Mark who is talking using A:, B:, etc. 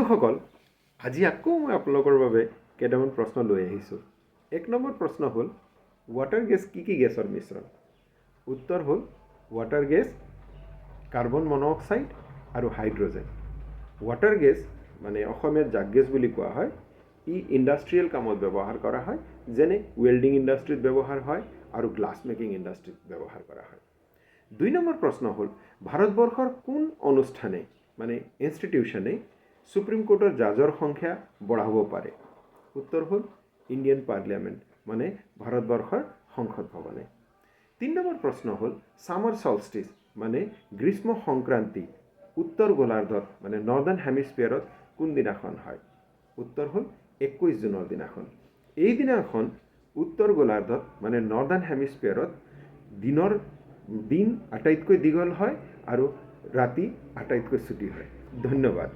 A: বন্ধুসকল, আজি আকৌ মই আপোনালোকৰ বাবে কেইটামান প্ৰশ্ন লৈ আহিছোঁ। 1 নম্বৰ প্ৰশ্ন হ'ল, ৱাটাৰ গেছ কি গেছৰ মিশ্ৰণ? উত্তৰ হ'ল ৱাটাৰ গেছ, কাৰ্বন মন'অক্সাইড আৰু হাইড্ৰজেন। ৱাটাৰ গেছ মানে অসমীয়াত জাক গেছ বুলি কোৱা হয়। ই ইণ্ডাষ্ট্ৰিয়েল কামত ব্যৱহাৰ কৰা হয়, যেনে ৱেল্ডিং ইণ্ডাষ্ট্ৰিত ব্যৱহাৰ হয় আৰু গ্লাছ মেকিং ইণ্ডাষ্ট্ৰিত ব্যৱহাৰ কৰা হয়। 2 নম্বৰ প্ৰশ্ন হ'ল, ভাৰতবৰ্ষৰ কোন অনুষ্ঠানে মানে ইনষ্টিটিউশ্যনে সুপ্ৰিম কোৰ্টৰ জাজৰ সংখ্যা বঢ়াব পাৰে? উত্তৰ হ'ল ইণ্ডিয়ান পাৰ্লিয়ামেণ্ট মানে ভাৰতবৰ্ষৰ সংসদ ভৱনে। 3 নম্বৰ প্ৰশ্ন হ'ল, ছামাৰ চলষ্টিচ মানে গ্ৰীষ্ম সংক্ৰান্তি উত্তৰ গোলাৰ্ধত মানে নৰ্দাৰ্ণ হেমিস্ফিয়াৰত কোন দিনাখন হয়? উত্তৰ হ'ল 21 জুনৰ দিনাখন। এই দিনাখন উত্তৰ গোলাৰ্ধত মানে নৰ্দাৰ্ণ হেমিস্ফিয়াৰত দিন আটাইতকৈ দীঘল হয় আৰু ৰাতি আটাইতকৈ ছুটি হয়। ধন্যবাদ।